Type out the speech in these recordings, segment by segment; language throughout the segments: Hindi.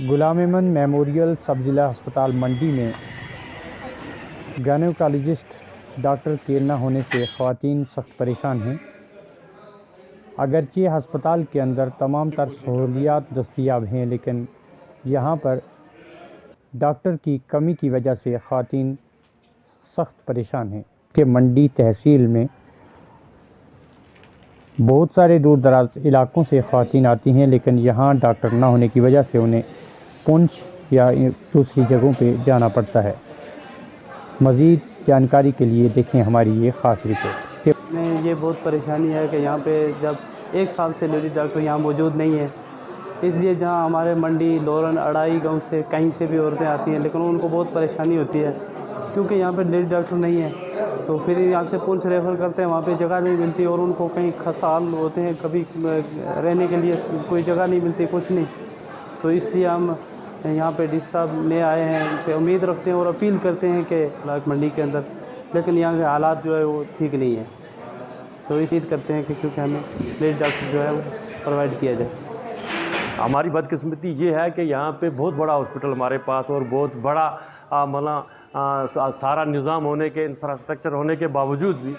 गुलाम अहमद मेमोरियल सब जिला अस्पताल मंडी में गायनेकोलॉजिस्ट डॉक्टर के न होने से ख़वातीन सख्त परेशान हैं। अगरचे अस्पताल के अंदर तमाम तर सहूलियात दस्तयाब हैं, लेकिन यहाँ पर डॉक्टर की कमी की वजह से ख़वातीन सख्त परेशान हैं। कि मंडी तहसील में बहुत सारे दूर दराज इलाकों से ख़वातीन आती हैं, लेकिन यहाँ डॉक्टर न होने की वजह से उन्हें पुंछ या दूसरी जगहों पे जाना पड़ता है। मज़ीद जानकारी के लिए देखें हमारी ये ख़ास रिपोर्ट। में ये बहुत परेशानी है कि यहाँ पे जब 1 साल से लेडी डॉक्टर यहाँ मौजूद नहीं है, इसलिए जहाँ हमारे मंडी लोरन अड़ाई गांव से कहीं से भी औरतें आती हैं, लेकिन उनको बहुत परेशानी होती है क्योंकि यहाँ पे लेडी डॉक्टर नहीं है। तो फिर यहाँ से पुंछ रेफ़र करते हैं, वहाँ पे जगह नहीं मिलती और उनको कहीं खस्ता हाल होते हैं, कभी रहने के लिए कोई जगह नहीं मिलती, कुछ नहीं। तो इसलिए हम यहाँ पे डी साहब ले आए हैं, उनसे उम्मीद रखते हैं और अपील करते हैं कि ब्लॉक मंडी के अंदर, लेकिन यहाँ के हालात जो है वो ठीक नहीं है। तो इसी करते हैं कि क्योंकि हमें लेडी डॉक्टर जो है वो प्रोवाइड किया जाए। हमारी बदकिस्मती ये है कि यहाँ पे बहुत बड़ा हॉस्पिटल हमारे पास और बहुत बड़ा मतलब सारा निज़ाम होने के, इंफ्रास्ट्रक्चर होने के बावजूद भी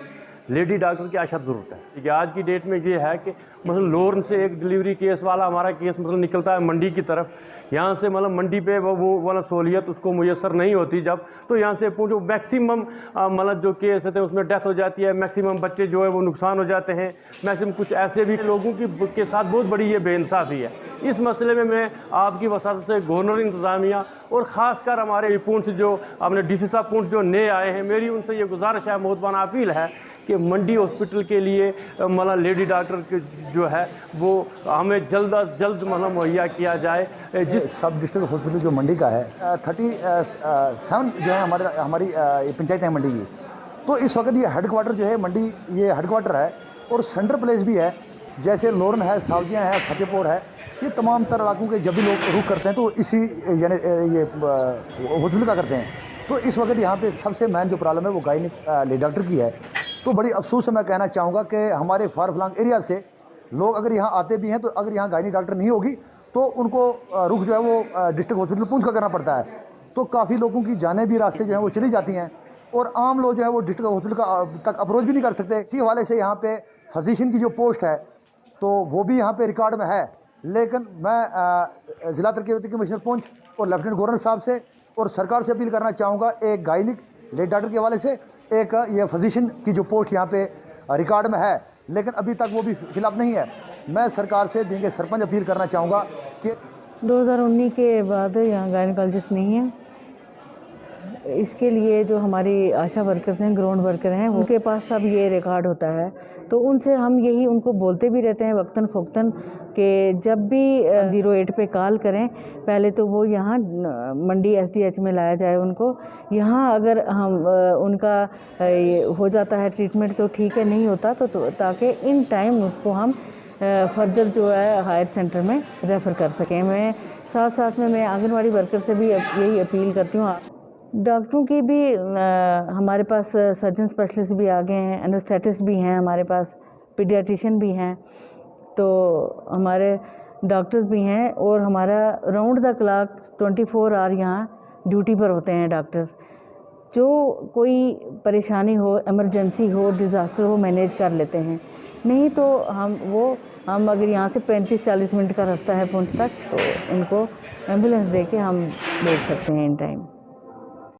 लेडी डॉक्टर की अशद ज़रूरत है। क्योंकि आज की डेट में ये है कि मतलब लोरन से एक डिलीवरी केस वाला हमारा केस मतलब निकलता है मंडी की तरफ, यहाँ से मतलब मंडी पे वो वाला सहूलियत उसको मुयसर नहीं होती जब, तो यहाँ से जो मैक्सिमम मतलब जो केस होते हैं उसमें डेथ हो जाती है, मैक्सिमम बच्चे जो है वो नुकसान हो जाते हैं, मैक्सिमम कुछ ऐसे भी लोगों की के साथ बहुत बड़ी ये बेइंसाफ़ी है। इस मसले में मैं आपकी वसात से गवर्नर इंतज़ामिया और ख़ासकर हमारे पुंछ जो अपने DC साहब पुंछ जो नए आए हैं, मेरी उनसे ये गुजारिश है, मोहतबाना अपील है कि मंडी हॉस्पिटल के लिए मतलब लेडी डॉक्टर जो है वो हमें जल्द अज जल्द मतलब मुहैया किया जाए। जिस सब डिस्ट्रिक्ट हॉस्पिटल जो मंडी का है 37 जो है हमारी पंचायत है मंडी की, तो इस वक्त ये हेडक्वार्टर जो है मंडी, ये हेडक्वार्टर है और सेंटर प्लेस भी है। जैसे लोरन है, सावजियाँ है, फतेहपुर है, ये तमाम तर इलाकों के जब भी लोग रुख करते हैं तो इसी यानी ये हॉस्पिटल का करते हैं। तो इस वक्त यहाँ पे सबसे मेन जो प्रॉब्लम है वो गायनिक लेडी डॉक्टर की है। तो बड़ी अफसोस से मैं कहना चाहूँगा कि हमारे फार फ्लंग एरिया से लोग अगर यहाँ आते भी हैं तो अगर यहाँ गायनी डॉक्टर नहीं होगी तो उनको रुख जो है वो डिस्ट्रिक्ट हॉस्पिटल पुंछ का करना पड़ता है। तो काफ़ी लोगों की जानें भी रास्ते जो है वो चली जाती हैं और आम लोग जो है वो डिस्ट्रिक्ट हॉस्पिटल तक अप्रोच भी नहीं कर सकते। इसी हवाले से यहाँ पे फिजिशियन की जो पोस्ट है तो वो भी यहाँ पे रिकॉर्ड में है, लेकिन मैं ज़िला तरक्की कमिश्नर पुंछ और लेफ्टिनेंट गवर्नर साहब से और सरकार से अपील करना चाहूँगा, एक गायनिक लेडी डॉक्टर के हवाले से एक ये फिजिशियन की जो पोस्ट यहाँ पे रिकॉर्ड में है, लेकिन अभी तक वो भी फिलअप नहीं है। मैं सरकार से बीइंग सरपंच अपील करना चाहूँगा कि 2019 के बाद यहाँ गायनेकोलॉजिस्ट नहीं है। इसके लिए जो हमारी आशा वर्कर्स हैं, ग्राउंड वर्कर हैं, उनके पास सब ये रिकॉर्ड होता है। तो उनसे हम यही उनको बोलते भी रहते हैं वक्तन फ़ौक्तन कि जब भी 08 पे कॉल करें, पहले तो वो यहाँ मंडी SDH में लाया जाए उनको। यहाँ अगर हम उनका हो जाता है ट्रीटमेंट तो ठीक है, नहीं होता तो ताकि इन टाइम उसको हम फर्दर जो है हायर सेंटर में रेफ़र कर सकें। मैं साथ साथ में मैं आंगनवाड़ी वर्कर से भी यही अपील करती हूँ। डॉक्टरों की भी हमारे पास सर्जन स्पेशलिस्ट भी आ गए हैं, एनेस्थेटिस्ट भी हैं हमारे पास, पीडियाट्रिशियन भी हैं, तो हमारे डॉक्टर्स भी हैं और हमारा राउंड द क्लॉक 24 आवर यहाँ ड्यूटी पर होते हैं डॉक्टर्स। जो कोई परेशानी हो, इमरजेंसी हो, डिज़ास्टर हो, मैनेज कर लेते हैं। नहीं तो हम अगर यहाँ से 35-40 मिनट का रास्ता है पुंछ तक, तो इनको एम्बुलेंस दे के हम भेज सकते हैं इन टाइम।